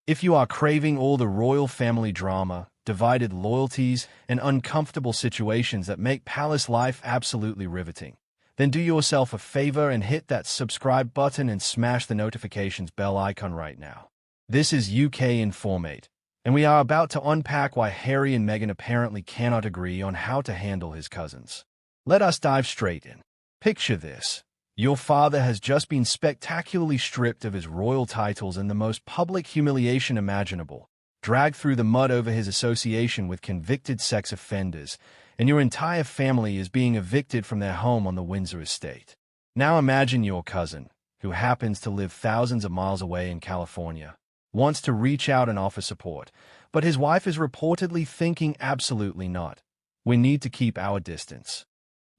If you are craving all the royal family drama, divided loyalties, and uncomfortable situations that make palace life absolutely riveting, then do yourself a favor and hit that subscribe button and smash the notifications bell icon right now. This is UK Informate, and we are about to unpack why Harry and Meghan apparently cannot agree on how to handle his cousins. Let us dive straight in. Picture this. Your father has just been spectacularly stripped of his royal titles in the most public humiliation imaginable, dragged through the mud over his association with convicted sex offenders, and your entire family is being evicted from their home on the Windsor estate. Now imagine your cousin, who happens to live thousands of miles away in California, wants to reach out and offer support, but his wife is reportedly thinking absolutely not. We need to keep our distance.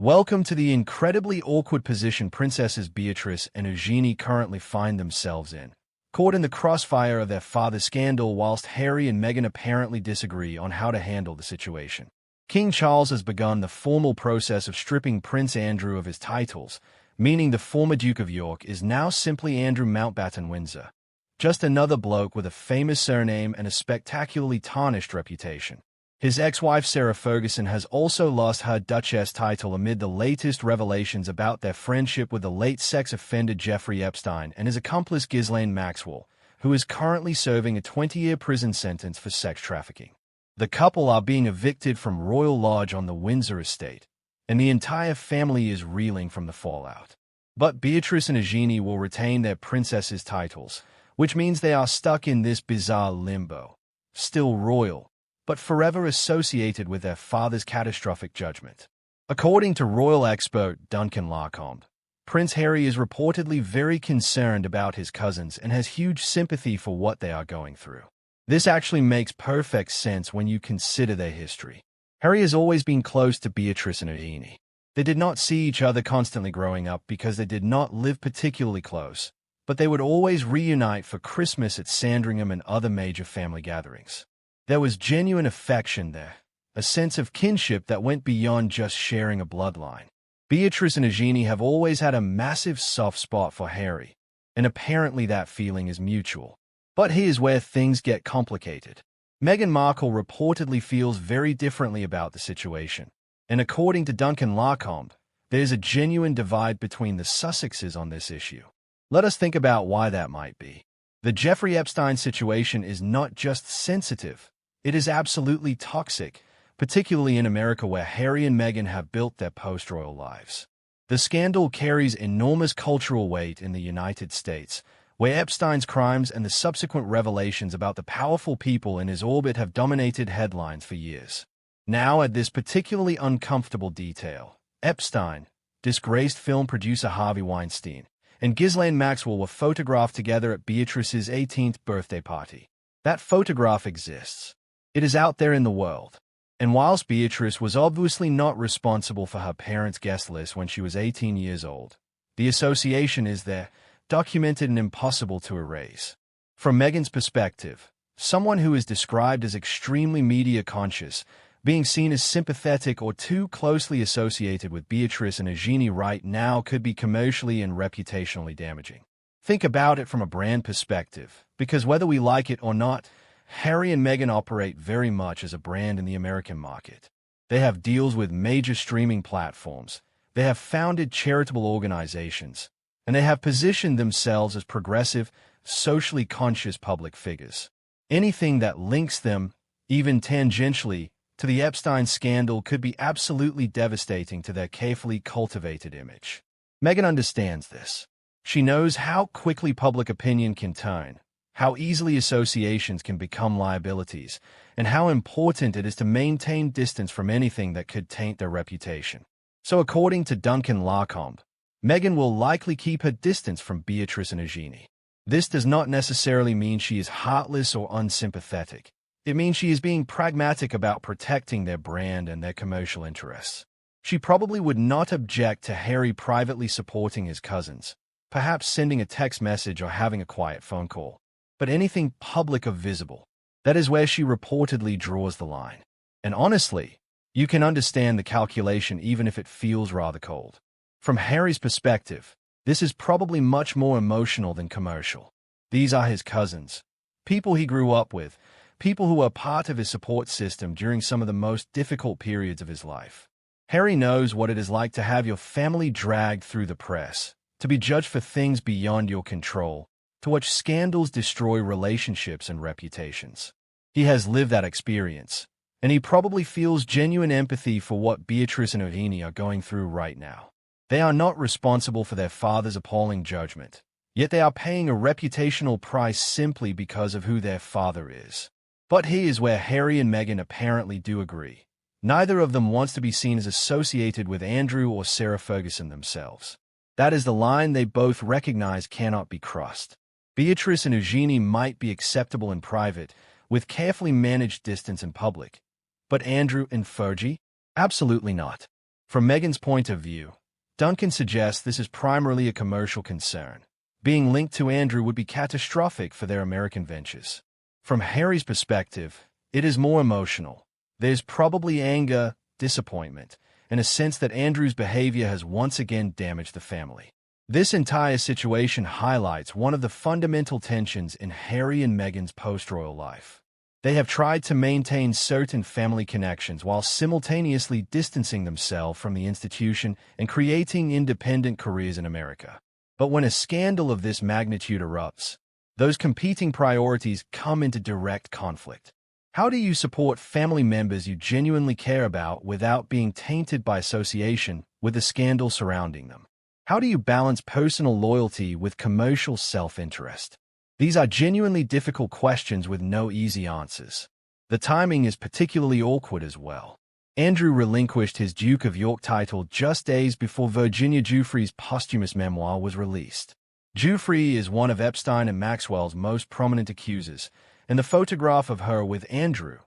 Welcome to the incredibly awkward position Princesses Beatrice and Eugenie currently find themselves in, caught in the crossfire of their father's scandal whilst Harry and Meghan apparently disagree on how to handle the situation. King Charles has begun the formal process of stripping Prince Andrew of his titles, meaning the former Duke of York is now simply Andrew Mountbatten Windsor, just another bloke with a famous surname and a spectacularly tarnished reputation. His ex-wife Sarah Ferguson has also lost her Duchess title amid the latest revelations about their friendship with the late sex offender Jeffrey Epstein and his accomplice Ghislaine Maxwell, who is currently serving a 20-year prison sentence for sex trafficking. The couple are being evicted from Royal Lodge on the Windsor estate, and the entire family is reeling from the fallout. But Beatrice and Eugenie will retain their princesses' titles, which means they are stuck in this bizarre limbo. Still royal, but forever associated with their father's catastrophic judgment. According to royal expert Duncan Larcombe, Prince Harry is reportedly very concerned about his cousins and has huge sympathy for what they are going through. This actually makes perfect sense when you consider their history. Harry has always been close to Beatrice and Eugenie. They did not see each other constantly growing up because they did not live particularly close, but they would always reunite for Christmas at Sandringham and other major family gatherings. There was genuine affection there, a sense of kinship that went beyond just sharing a bloodline. Beatrice and Eugenie have always had a massive soft spot for Harry, and apparently that feeling is mutual. But here's where things get complicated. Meghan Markle reportedly feels very differently about the situation, and according to Duncan Larcombe, there's a genuine divide between the Sussexes on this issue. Let us think about why that might be. The Jeffrey Epstein situation is not just sensitive. It is absolutely toxic, particularly in America where Harry and Meghan have built their post-royal lives. The scandal carries enormous cultural weight in the United States, where Epstein's crimes and the subsequent revelations about the powerful people in his orbit have dominated headlines for years. Now add this particularly uncomfortable detail. Epstein, disgraced film producer Harvey Weinstein, and Ghislaine Maxwell were photographed together at Beatrice's 18th birthday party. That photograph exists. It is out there in the world. And whilst Beatrice was obviously not responsible for her parents' guest list when she was 18 years old, the association is there, documented and impossible to erase. From Meghan's perspective, someone who is described as extremely media-conscious, being seen as sympathetic or too closely associated with Beatrice and Eugenie right now could be commercially and reputationally damaging. Think about it from a brand perspective, because whether we like it or not, Harry and Meghan operate very much as a brand in the American market. They have deals with major streaming platforms, they have founded charitable organizations, and they have positioned themselves as progressive, socially conscious public figures. Anything that links them, even tangentially, to the Epstein scandal could be absolutely devastating to their carefully cultivated image. Meghan understands this. She knows how quickly public opinion can turn, how easily associations can become liabilities, and how important it is to maintain distance from anything that could taint their reputation. So according to Duncan Larcombe, Meghan will likely keep her distance from Beatrice and Eugenie. This does not necessarily mean she is heartless or unsympathetic. It means she is being pragmatic about protecting their brand and their commercial interests. She probably would not object to Harry privately supporting his cousins, perhaps sending a text message or having a quiet phone call. But anything public or visible, that is where she reportedly draws the line. And honestly, you can understand the calculation even if it feels rather cold. From Harry's perspective, this is probably much more emotional than commercial. These are his cousins, people he grew up with, people who were part of his support system during some of the most difficult periods of his life. Harry knows what it is like to have your family dragged through the press, to be judged for things beyond your control, to watch scandals destroy relationships and reputations. He has lived that experience, and he probably feels genuine empathy for what Beatrice and Eugenie are going through right now. They are not responsible for their father's appalling judgment, yet they are paying a reputational price simply because of who their father is. But here's where Harry and Meghan apparently do agree. Neither of them wants to be seen as associated with Andrew or Sarah Ferguson themselves. That is the line they both recognize cannot be crossed. Beatrice and Eugenie might be acceptable in private, with carefully managed distance in public. But Andrew and Fergie? Absolutely not. From Meghan's point of view, Duncan suggests this is primarily a commercial concern. Being linked to Andrew would be catastrophic for their American ventures. From Harry's perspective, it is more emotional. There's probably anger, disappointment, and a sense that Andrew's behavior has once again damaged the family. This entire situation highlights one of the fundamental tensions in Harry and Meghan's post-royal life. They have tried to maintain certain family connections while simultaneously distancing themselves from the institution and creating independent careers in America. But when a scandal of this magnitude erupts, those competing priorities come into direct conflict. How do you support family members you genuinely care about without being tainted by association with the scandal surrounding them? How do you balance personal loyalty with commercial self-interest? These are genuinely difficult questions with no easy answers. The timing is particularly awkward as well. Andrew relinquished his Duke of York title just days before Virginia Giuffre's posthumous memoir was released. Giuffre is one of Epstein and Maxwell's most prominent accusers, and the photograph of her with Andrew,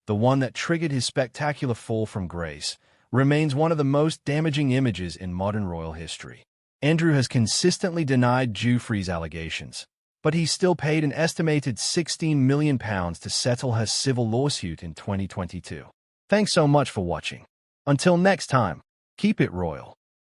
the one that triggered his spectacular fall from grace, remains one of the most damaging images in modern royal history. Andrew has consistently denied Giuffre's allegations, but he still paid an estimated £16 million to settle her civil lawsuit in 2022. Thanks so much for watching. Until next time, keep it royal.